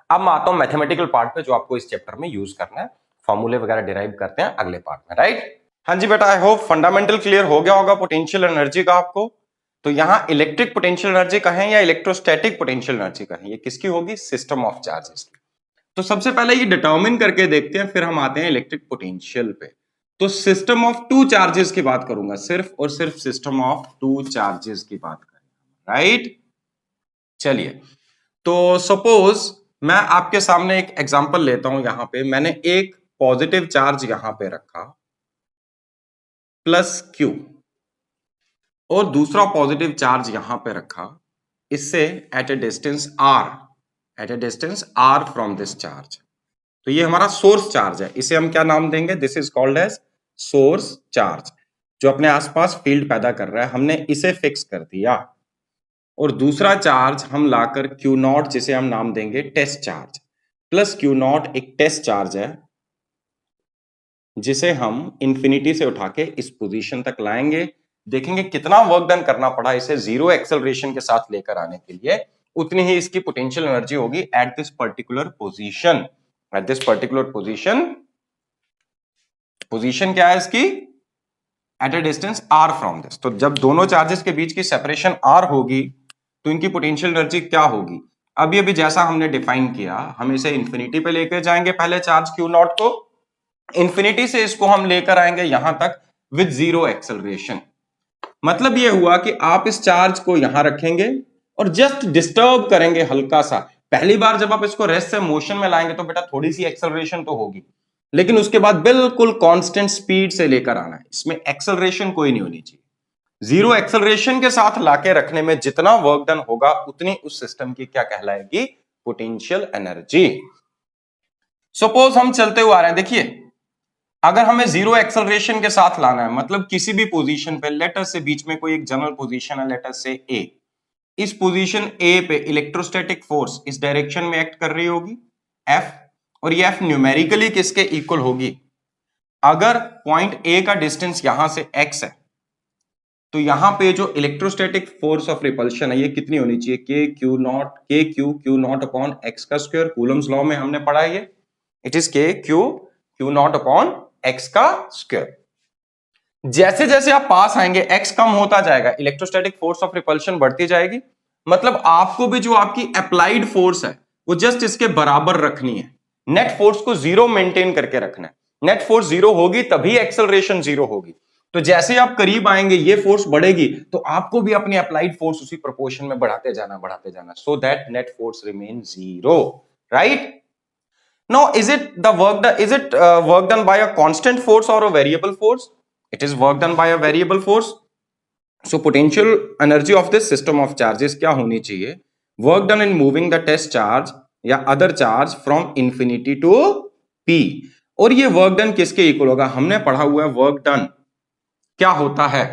अब मैं आता हूं मैथमेटिकल पार्ट पे, जो आपको इस चैप्टर में यूज करना है। फॉर्मूले वगैरह डिराइव करते हैं अगले पार्ट में। राइट? हाँ जी बेटा, आई होप फंडामेंटल क्लियर हो गया होगा पोटेंशियल एनर्जी का आपको। तो यहां इलेक्ट्रिक पोटेंशियल एनर्जी का है या इलेक्ट्रोस्टैटिक पोटेंशियल एनर्जी का है? ये किसकी होगी? सिस्टम ऑफ चार्जेस की। तो सबसे पहले ये डिटरमिन करके देखते हैं, फिर हम आते हैं इलेक्ट्रिक पोटेंशियल पे। तो सिस्टम ऑफ टू चार्जेस की बात करूंगा, सिर्फ और सिर्फ सिस्टम ऑफ टू चार्जेस की बात करेंगे। राइट? चलिए, तो सपोज मैं आपके सामने एक एग्जांपल लेता हूं। यहां पे मैंने एक पॉजिटिव चार्ज यहां पे रखा प्लस क्यू, और दूसरा पॉजिटिव चार्ज यहां पे रखा इससे at a distance R, at a distance R from this charge. तो ये हमारा सोर्स चार्ज है, इसे हम क्या नाम देंगे? This is called as source charge, जो अपने आसपास फील्ड पैदा कर रहा है। हमने इसे फिक्स कर दिया। और दूसरा चार्ज हम लाकर क्यू नॉट, जिसे हम नाम देंगे test charge, plus Q naught एक टेस्ट चार्ज है जिसे हम इंफिनिटी से उठा के इस पोजीशन तक लाएंगे। देखेंगे कितना वर्क डन करना पड़ा इसे 0 एक्सेलरेशन के साथ लेकर आने के लिए। उतनी ही इसकी पोटेंशियल एनर्जी होगी at this particular position. At this particular position, position क्या है इसकी? At a distance R from this. तो जब दोनों चार्जेस के बीच की सेपरेशन आर होगी तो इनकी पोटेंशियल एनर्जी क्या होगी? अभी अभी जैसा हमने डिफाइन किया, हम इसे इंफिनिटी पे लेकर जाएंगे पहले चार्ज क्यू नॉट को, इंफिनिटी से इसको हम लेकर आएंगे यहां तक विद 0 एक्सेलरेशन। मतलब यह हुआ कि आप इस चार्ज को यहां रखेंगे और जस्ट डिस्टर्ब करेंगे हल्का सा। पहली बार जब आप इसको रेस्ट से मोशन में लाएंगे तो बेटा थोड़ी सी एक्सेलरेशन तो होगी, लेकिन उसके बाद बिल्कुल कांस्टेंट स्पीड से लेकर आना है। इसमें एक्सेलरेशन कोई नहीं होनी चाहिए। 0 एक्सेलरेशन के साथ लाके रखने में जितना वर्क डन होगा उतनी उस सिस्टम की क्या कहलाएगी? Potential energy. सपोज हम चलते हुए आ रहे हैं, देखिए अगर हमें 0 एक्सेलरेशन के साथ लाना है, मतलब किसी भी पोजीशन पे, लेटर से बीच में कोई एक जनरल पोजीशन है, लेटर से ए, इस पोजीशन ए पे इलेक्ट्रोस्टैटिक फोर्स इस डायरेक्शन में एक्ट कर रही होगी एफ, और ये एफ न्यूमेरिकली किसके इक्वल होगी? अगर पॉइंट ए का डिस्टेंस यहां से एक्स है तो यहां पे जो इलेक्ट्रोस्टैटिक फोर्स ऑफ रिपल्शन है ये कितनी होनी चाहिए? के क्यू नॉट अपॉन एक्स का स्क्वायर। कूलम्स लॉ में हमने पढ़ा है ये, इट इज के क्यू नॉट अपॉन एक्स का स्क्वायर। जैसे जैसे आप पास आएंगे एक्स कम होता जाएगा, इलेक्ट्रोस्टैटिक फोर्स ऑफ रिपल्शन बढ़ती जाएगी। मतलब आपको भी जो आपकी अप्लाइड फोर्स है वो जस्ट इसके बराबर रखनी है। नेट फोर्स को 0 मेंटेन करके रखना है। नेट फोर्स 0 होगी तभी एक्सेलरेशन 0 होगी। तो जैसे आप करीब आएंगे ये फोर्स बढ़ेगी, तो आपको भी अपनी अप्लाइड फोर्स उसी प्रोपोर्शन में बढ़ाते जाना, so that net force remain 0। Right? Now, is it work done by a constant force or a variable force? It is work done by a variable force. So, potential energy of this system of charges क्या होनी चाहिए? Work done in moving the test charge या other charge from infinity to P. और ये work done किसके इक्वल होगा? हमने पढ़ा हुआ है work done क्या होता है?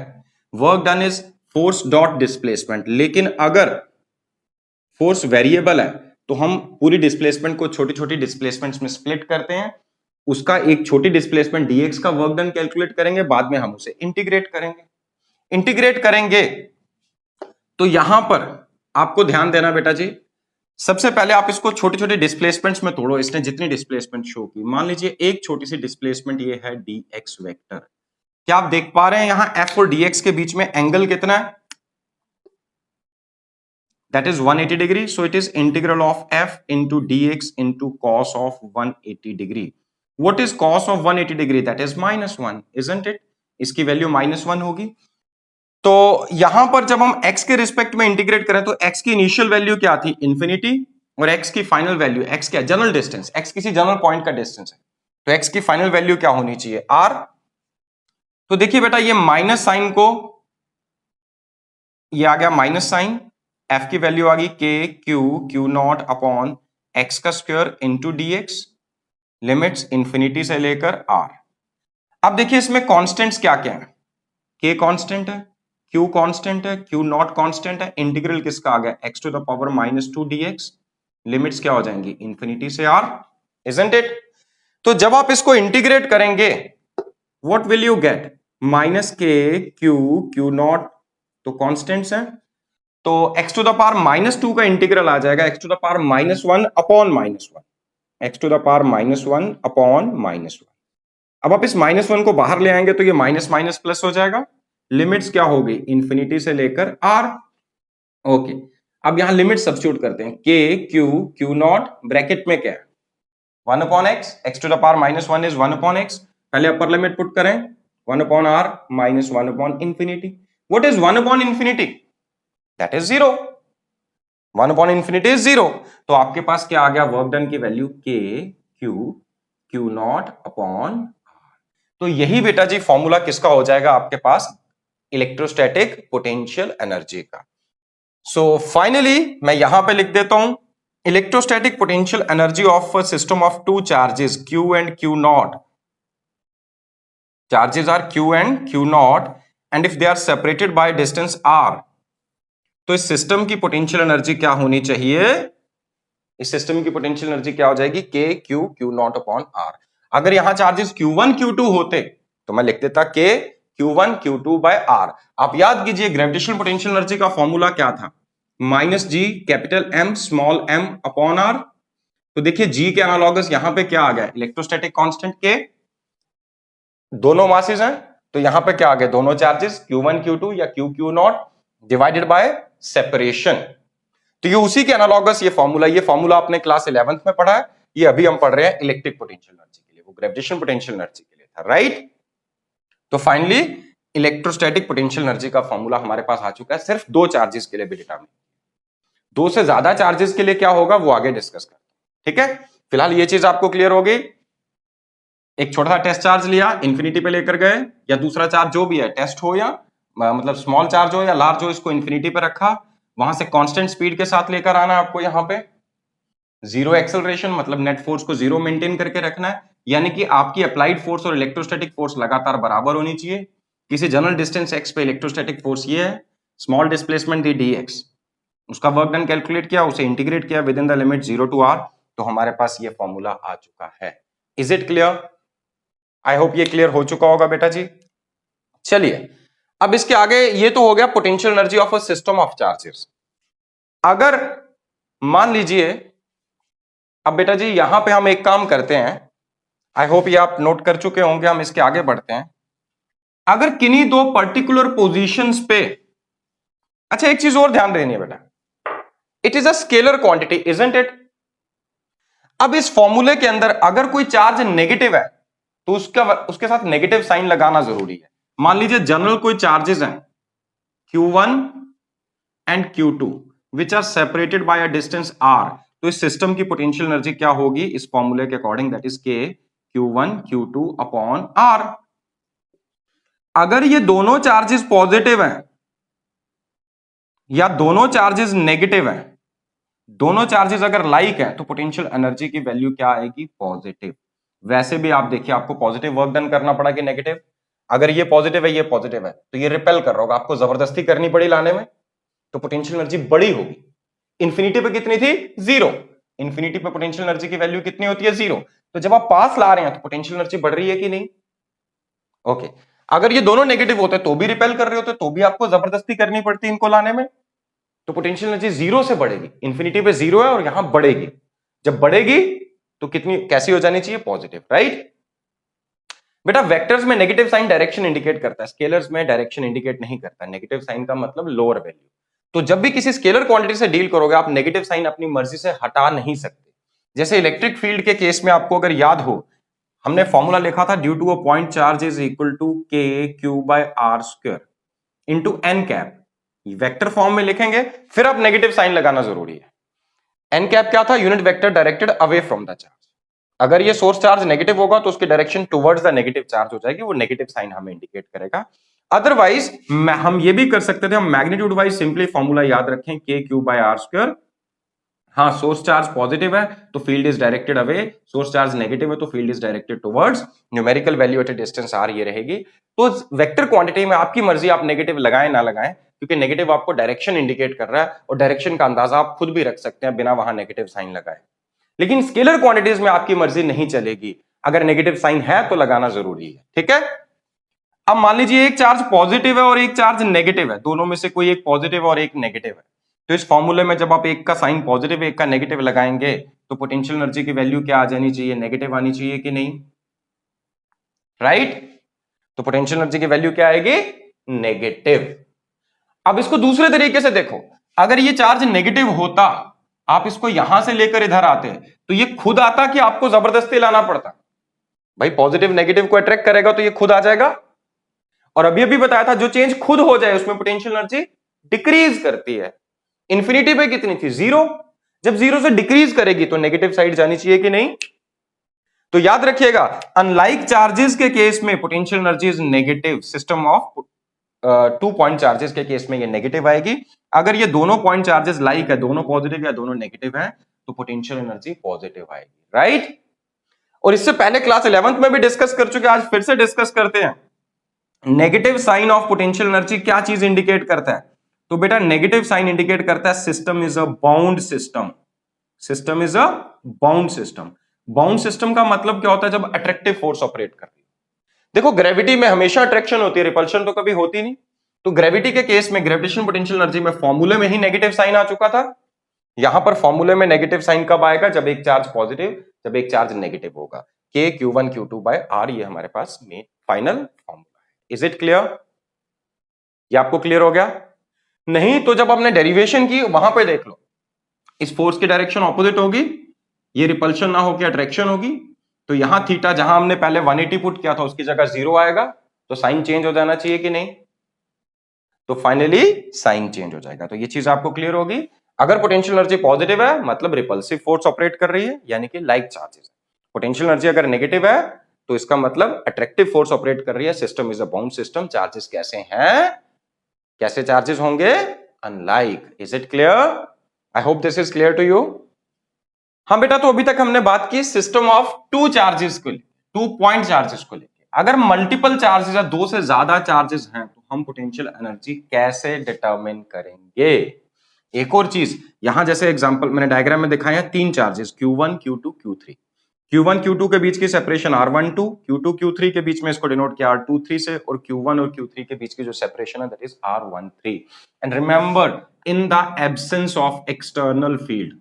Work done is force dot displacement. लेकिन अगर फोर्स वेरिएबल है तो हम पूरी डिस्प्लेसमेंट को छोटी छोटी डिस्प्लेसमेंट्स में स्प्लिट करते हैं। उसका एक छोटी डिस्प्लेसमेंट dx का वर्क डन कैलकुलेट करेंगे, बाद में हम उसे इंटीग्रेट करेंगे। तो यहां पर आपको ध्यान देना बेटा जी, सबसे पहले आप इसको छोटे छोटे डिस्प्लेसमेंट्स में तोड़ो। इसने जितनी डिस्प्लेसमेंट शो की, मान लीजिए एक छोटी सी डिस्प्लेसमेंट ये है dx वेक्टर। क्या आप देख पा रहे हैं यहां f और dx के बीच में एंगल कितना है? That is 180 degree. So it is integral of f into dx into cos of 180 degree. What is cos of 180 degree? That is -1, isn't it? इसकी वैल्यू -1 होगी। तो यहां पर जब हम x के रिस्पेक्ट में इंटीग्रेट करें तो x की इनिशियल वैल्यू क्या थी, इंफिनिटी, और x की फाइनल वैल्यू, x क्या, जनरल डिस्टेंस, x किसी जनरल पॉइंट का डिस्टेंस है, तो x की फाइनल वैल्यू क्या होनी चाहिए, r। तो देखिए बेटा ये माइनस साइन को, ये आ गया माइनस साइन, f की वैल्यू आ गई k Q naught upon x का square into dx, limits infinity से लेकर r। अब देखिए इसमें कॉन्स्टेंट्स क्या क्या है, k कांस्टेंट है, q कांस्टेंट है, q नॉट कांस्टेंट है, इंटीग्रल किसका आ गया x to the power -2 dx, limits क्या हो जाएंगी इंफिनिटी से r, इजंट इट। तो जब आप इसको इंटीग्रेट करेंगे what will you get, minus के क्यू नॉट, तो कांस्टेंट्स हैं, तो x टू द पावर -2 का इंटीग्रल आ जाएगा x to the power -1 upon -1, x to the power -1 upon -1। अब आप इस -1 को बाहर ले आएंगे तो ये माइनस माइनस प्लस हो जाएगा, लिमिट्स क्या होगी इंफिनिटी से लेकर r। ओके, अब यहां लिमिट सब्स्टिट्यूट करते हैं, k क्यू नॉट ब्रैकेट में क्या है 1 upon x to the power -1 is 1 upon x, पहले अपर लिमिट पुट करें 1 upon r minus 1 upon infinity. What is 1 upon infinity, that is 0, 1 upon infinity is 0। तो आपके पास क्या आ गया, वर्क डन की value k Q naught upon, तो यही बेटा जी फॉर्मूला किसका हो जाएगा आपके पास, इलेक्ट्रोस्टैटिक पोटेंशियल एनर्जी का। सो फाइनली मैं यहां पे लिख देता हूं, electrostatic potential energy of system of two charges q and q naught, charges are q and q naught and if they are separated by distance r, तो इस सिस्टम की पोटेंशियल एनर्जी क्या होनी चाहिए, इस सिस्टम की पोटेंशियल एनर्जी क्या हो जाएगी k Q naught upon r। अगर यहां चार्जेस q1 q2 होते तो मैं लिख देता k q1 q2 bye r। आप याद कीजिए ग्रेविटेशनल पोटेंशियल एनर्जी का फॉर्मूला क्या था, -g capital M small m upon r। तो देखिए g के एनालॉगस यहां पे क्या आ गया, इलेक्ट्रोस्टैटिक कांस्टेंट k, दोनों मासेस हैं तो यहां पे क्या आ गए, दोनों चार्जेस q1 q2 या q not divided by separation. तो ये उसी के एनालॉगस ये फॉर्मूला आपने क्लास 11th में पढ़ा है, ये अभी हम पढ़ रहे हैं इलेक्ट्रिक पोटेंशियल एनर्जी के लिए, वो ग्रेविटेशनल पोटेंशियल एनर्जी के लिए था, राइट। तो फाइनली इलेक्ट्रोस्टैटिक पोटेंशियल एनर्जी का फॉर्मूला हमारे पास आ चुका है, सिर्फ दो चार्जेस के लिए भी डिटरमाइन, दो से ज्यादा चार्जेस के लिए क्या होगा वो आगे डिस्कस करते हैं, ठीक है। फिलहाल ये चीज आपको क्लियर हो गई, एक छोटा सा टेस्ट चार्ज लिया इंफिनिटी पे लेकर गए, या दूसरा चार्ज जो भी है टेस्ट हो या मतलब स्मॉल चार्ज हो या लार्ज हो, इसको इंफिनिटी पे रखा, वहां से कांस्टेंट स्पीड के साथ लेकर आना आपको, यहां पे जीरो एक्सेलरेशन मतलब नेट फोर्स को जीरो मेंटेन करके रखना है, यानी कि आपकी अप्लाइड फोर्स और इलेक्ट्रोस्टैटिक फोर्स लगातार बराबर होनी चाहिए। किसी जनरल डिस्टेंस x पे इलेक्ट्रोस्टैटिक फोर्स ये है, स्मॉल डिस्प्लेसमेंट दी dx, उसका वर्क डन कैलकुलेट किया, उसे इंटीग्रेट किया within the limit 0 to r, तो हमारे पास ये फॉर्मूला आ चुका है। Is it clear, I hope ये क्लियर हो चुका होगा बेटा जी। चलिए अब इसके आगे, ये तो हो गया potential energy of a system of charges. अगर मान लीजिए, अब बेटा जी यहां पे हम एक काम करते हैं, आई होप ये आप नोट कर चुके होंगे, हम इसके आगे बढ़ते हैं। अगर किन्हीं दो पर्टिकुलर पोजीशंस पे, अच्छा एक चीज और ध्यान देनी है बेटा, it is a scalar quantity isn't it. अब इस फॉर्मूले के अंदर अगर कोई चार्ज नेगेटिव है तो उसके साथ नेगेटिव साइन लगाना जरूरी है। मान लीजिए जनरल कोई चार्जेस हैं Q1 and Q2 which are separated by a distance r, तो इस सिस्टम की पोटेंशियल एनर्जी क्या होगी इस फॉर्मूले के according, that is k Q1 Q2 upon r। अगर ये दोनों चार्जेस पॉजिटिव हैं या दोनों चार्जेस नेगेटिव हैं, दोनों चार्जेस अगर लाइक हैं तो पोटेंशियल एनर्जी की वैल्यू क्या आएगी, पॉजिटिव। वैसे भी आप देखिए आपको पॉजिटिव वर्क डन करना पड़ा कि नेगेटिव, अगर ये पॉजिटिव है ये पॉजिटिव है तो ये रिपेल कर रहा होगा, आपको जबरदस्ती करनी पड़ी लाने में, तो पोटेंशियल एनर्जी बड़ी होगी। इंफिनिटी पे कितनी थी, 0, इंफिनिटी पे पोटेंशियल एनर्जी की वैल्यू कितनी होती है, 0। तो जब आप पास ला रहे हैं तो पोटेंशियल एनर्जी बढ़ रही है कि नहीं, ओके। अगर ये दोनों नेगेटिव होते तो भी रिपेल कर रहे होते तो भी आपको जबरदस्ती करनी पड़ती इनको लाने में, तो पोटेंशियल एनर्जी 0 से बढ़ेगी, इंफिनिटी पे 0 है और यहां बढ़ेगी, जब बढ़ेगी तो कितनी कैसी हो जानी चाहिए, पॉजिटिव, राइट। बेटा वेक्टर्स में नेगेटिव साइन डायरेक्शन इंडिकेट करता है, स्केलर्स में डायरेक्शन इंडिकेट नहीं करता, नेगेटिव साइन का मतलब लोअर वैल्यू। तो जब भी किसी स्केलर क्वांटिटी से डील करोगे आप नेगेटिव साइन अपनी मर्जी से हटा नहीं सकते। जैसे इलेक्ट्रिक फील्ड के केस में आपको अगर याद हो, हमने फॉर्मूला लिखा था due to a point charge is equal to k q by r square, into N cap, vector form में लिखेंगे, फिर अब नेगेटिव साइन लगाना जरूरी है। एन कैप क्या था? Unit vector directed away from the charge. अगर ये सोर्स चार्ज नेगेटिव होगा तो उसकी direction towards the negative charge हो जाएगी, वो नेगेटिव साइन हमें इंडिकेट करेगा। अदरवाइज हम ये भी कर सकते थे, हम मैग्नीट्यूड वाइज सिंपली फॉर्मूला याद रखें, K Q by R square. हाँ, सोर्स चार्ज पॉजिटिव है तो field is directed away, source charge negative है तो field is directed towards, numerical value at distance R ये रहेगी। तो वेक्टर क्वांटिटी में आपकी मर्जी, आप नेगेटिव लगाएं ना लगाएं, क्योंकि नेगेटिव आपको डायरेक्शन इंडिकेट कर रहा है और डायरेक्शन का अंदाजा आप खुद भी रख सकते हैं बिना वहां नेगेटिव साइन लगाए। लेकिन स्केलर क्वांटिटीज में आपकी मर्जी नहीं चलेगी, अगर नेगेटिव साइन है तो लगाना जरूरी है, ठीक है। अब मान लीजिए एक चार्ज पॉजिटिव है और एक चार्ज नेगेटिव है, दोनों में से कोई एक पॉजिटिव और एक नेगेटिव है, तो इस फॉर्मूले में जब आप एक का साइन पॉजिटिव एक का नेगेटिव लगाएंगे तो पोटेंशियल एनर्जी की वैल्यू क्या आ जानी चाहिए? नेगेटिव आनी चाहिए कि नहीं? राइट? तो पोटेंशियल एनर्जी की वैल्यू क्या आएगी? नेगेटिव। अब इसको दूसरे तरीके से देखो, अगर ये चार्ज नेगेटिव होता, आप इसको यहां से लेकर इधर आते तो ये खुद आता कि आपको जबरदस्ती लाना पड़ता? भाई पॉजिटिव नेगेटिव को अट्रैक्ट करेगा तो ये खुद आ जाएगा। और अभी अभी बताया था जो चेंज खुद हो जाए उसमें पोटेंशियल एनर्जी डिक्रीज करती है। इंफिनिटी पे कितनी थी? 0। जब 0 से डिक्रीज करेगी तो नेगेटिव साइड जानी चाहिए कि नहीं? तो याद रखिएगा, अनलाइक चार्जेस के केस में potential energy is negative, system of 2 point charges के केस में ये नेगेटिव आएगी। अगर ये दोनों पॉइंट चार्जेस लाइक है, दोनों पॉजिटिव या दोनों नेगेटिव है, तो पोटेंशियल एनर्जी पॉजिटिव आएगी, राइट? और इससे पहले क्लास 11th में भी डिस्कस कर चुके, आज फिर से डिस्कस करते हैं। Negative sign of potential energy क्या चीज इंडिकेट करता है? तो बेटा नेगेटिव साइन इंडिकेट करता है system is a bound system. System is a bound system. Bound system का मतलब क्या होता है? जब अट्रैक्टिव फोर्स ऑपरेट कर रही है। देखो ग्रेविटी में हमेशा अट्रैक्शन होती है, रिपल्शन तो कभी होती नहीं। तो ग्रेविटी के केस में, ग्रेविटेशन पोटेंशियल एनर्जी में फॉर्मूले में ही नेगेटिव साइन आ चुका था। यहां पर फॉर्मूले में नेगेटिव साइन कब आएगा? जब एक चार्ज पॉजिटिव, जब एक चार्ज नेगेटिव होगा। के Q1 Q2 बाय आर, ये हमारे पास में फाइनल फॉर्मूला है। Is it clear? ये आपको क्लियर हो गया? नहीं तो जब आपने डेरिवेशन की वहां पे देख लो, इस फोर्स की डायरेक्शन ऑपोजिट होगी, ये रिपल्शन ना होकर अट्रैक्शन होगी, तो यहां थीटा जहां हमने पहले 180 पुट किया था उसकी जगह 0 आएगा, तो साइन चेंज हो जाना चाहिए कि नहीं? तो फाइनली साइन चेंज हो जाएगा। तो ये चीज आपको क्लियर होगी। अगर पोटेंशियल एनर्जी पॉजिटिव है मतलब रिपल्सिव फोर्स ऑपरेट कर रही है, यानी कि लाइक चार्जेस। पोटेंशियल एनर्जी अगर नेगेटिव है तो इसका मतलब अट्रैक्टिव फोर्स ऑपरेट कर रही है, system is a bound system. Charges कैसे हैं? कैसे चार्जेस होंगे? Unlike. Is it clear? I hope this is clear to you. हाँ बेटा, तो अभी तक हमने बात की सिस्टम ऑफ 2 चार्जेस को, 2 पॉइंट चार्जेस को लेकर। अगर मल्टीपल चार्जेस या 2 से ज्यादा चार्जेस हैं तो हम पोटेंशियल एनर्जी कैसे डिटरमिन करेंगे? एक और चीज, यहां जैसे एग्जांपल मैंने डायग्राम में दिखाया है, 3 charges Q1 Q2 Q3। Q1 Q2 के बीच की सेपरेशन R12, Q2 Q3 के बीच में इसको डिनोट किया R23 से, और Q1 और Q3 के बीच की जो सेपरेशन है that is R13। And remember, in the absence of external field,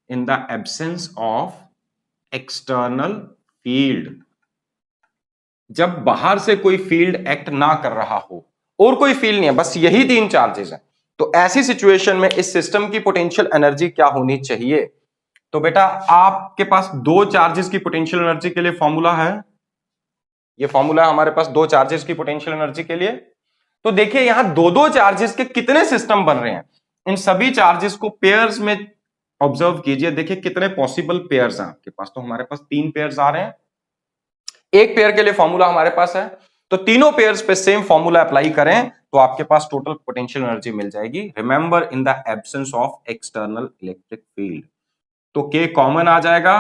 in the absence of external field, जब बाहर से कोई फील्ड एक्ट ना कर रहा हो और कोई फील्ड नहीं है, बस यही 3 चार्जेस हैं, तो ऐसी सिचुएशन में इस सिस्टम की पोटेंशियल एनर्जी क्या होनी चाहिए? तो बेटा आपके पास 2 चार्जेस की पोटेंशियल एनर्जी के लिए फॉर्मूला है। ये फॉर्मूला हमारे पास 2 चार्जेस की पोटेंशियल एनर्जी के लिए। तो देखिए यहां 2-2 चार्जेस के कितने सिस्टम बन रहे हैं। इन सभी चार्जेस को पेयर्स में ऑब्जर्व कीजिए, देखिए कितने पॉसिबल पेयर्स हैं आपके पास। तो हमारे पास 3 पेयर्स आ रहे हैं, एक पेयर के लिए फॉर्मूला हमारे पास है, तो तीनों पेयर्स पे सेम फॉर्मूला अप्लाई करें तो आपके पास टोटल पोटेंशियल एनर्जी मिल जाएगी। Remember, in the absence of external electric field. तो के कॉमन आ जाएगा,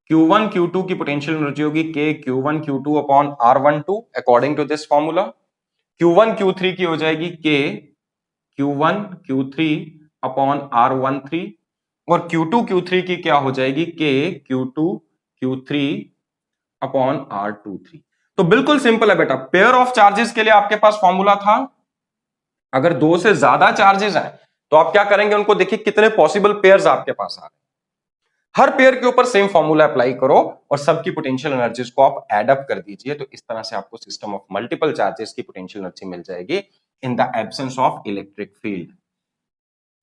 Q1 Q2 की पोटेंशियल एनर्जी होगी के Q1 Q2 upon R12 according to this formula. Q1 Q3 की हो जाएगी के Q1 Q3 अपॉन R13, और Q2 Q3 की क्या हो जाएगी? के Q2 Q3 अपॉन R23। तो बिल्कुल सिंपल है बेटा, पेयर ऑफ चार्जेस के लिए आपके पास फॉर्मूला था। अगर 2 से ज्यादा चार्जेस हैं तो आप क्या करेंगे? उनको देखिए कितने पॉसिबल पेयर्स आपके पास आ रहे हैं, हर पेयर के ऊपर सेम फॉर्मूला अप्लाई करो और सबकी पोटेंशियल एनर्जीज को आप एड अप कर दीजिए। तो इस तरह से आपको सिस्टम ऑफ मल्टीपल चार्जेस की पोटेंशियल एनर्जी मिल जाएगी in the absence of electric field.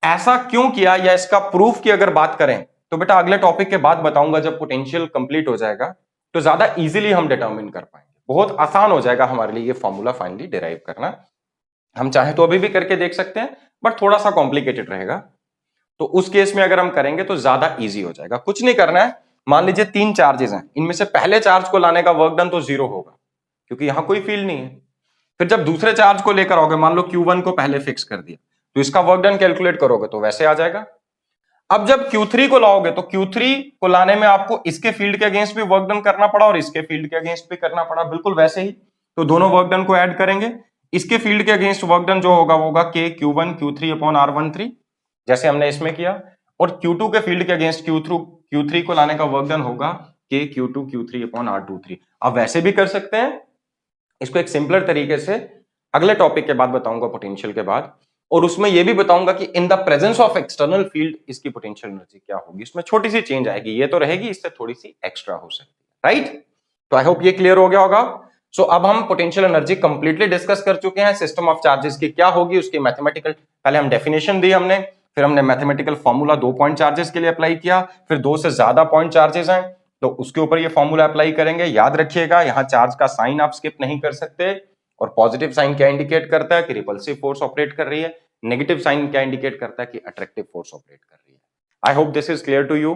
ऐसा क्यों किया या इसका प्रूफ की अगर बात करें तो बेटा अगले टॉपिक के बाद बताऊंगा, जब पोटेंशियल कंप्लीट हो जाएगा तो ज्यादा इजीली हम डिटरमिन कर पाएंगे, बहुत आसान हो जाएगा हमारे लिए ये फॉर्मूला फाइनली डिराइव करना। हम चाहे तो अभी भी करके देख सकते हैं, बट थोड़ा सा कॉम्प्लिकेटेड रहेगा। तो उस केस में अगर हम करेंगे तो ज्यादा इजी हो जाएगा। कुछ नहीं करना है, मान लीजिए 3 चार्जेस हैं, इनमें से पहले चार्ज को लाने का वर्क डन तो 0 होगा, क्योंकि यहां कोई फील्ड नहीं है। फिर जब दूसरे चार्ज को लेकर आओगे, मान लो Q1 को पहले फिक्स कर दिया, तो इसका वर्क डन कैलकुलेट करोगे तो वैसे आ जाएगा। अब जब Q3 को लाओगे तो Q3 को लाने में आपको इसके फील्ड के अगेंस्ट भी वर्क डन करना पड़ा और इसके फील्ड के अगेंस्ट भी करना पड़ा, बिल्कुल वैसे ही। तो दोनों वर्क डन को ऐड करेंगे, इसके फील्ड के अगेंस्ट वर्क डन जो होगा वो होगा K Q1 Q3 upon R13, जैसे हमने इसमें किया। और Q2 के फील्ड के अगेंस्ट Q3 को लाने का वर्क डन होगा K Q2 Q3 upon R23। आप वैसे भी कर सकते हैं, इसको एक सिंपलर तरीके से अगले टॉपिक के बाद बताऊंगा, पोटेंशियल के बाद। और उसमें यह भी बताऊंगा कि in the presence of external field इसकी पोटेंशियल एनर्जी क्या होगी। इसमें छोटी सी चेंज आएगी, ये तो रहेगी, इससे थोड़ी सी एक्स्ट्रा हो सकती है, राइट। तो आई होप ये क्लियर हो गया होगा। सो अब हम पोटेंशियल एनर्जी कंप्लीटली डिस्कस कर चुके हैं। सिस्टम ऑफ चार्जेस की क्या होगी, उसकी मैथमेटिकल, पहले हम डेफिनेशन दी हमने, फिर हमने मैथमेटिकल फॉर्मूला 2 पॉइंट चार्जेस के लिए अप्लाई किया, फिर 2 से ज्यादा पॉइंट चार्जेस हैं तो उसके ऊपर ये फॉर्मूला अप्लाई करेंगे। याद रखिएगा, यहां चार्ज का साइन आप स्किप नहीं कर सकते। और पॉजिटिव साइन क्या इंडिकेट करता है कि रिपल्सिव फोर्स ऑपरेट कर रही है, नेगेटिव साइन क्या इंडिकेट करता है कि अट्रैक्टिव फोर्स ऑपरेट कर रही है। I hope this is clear to you.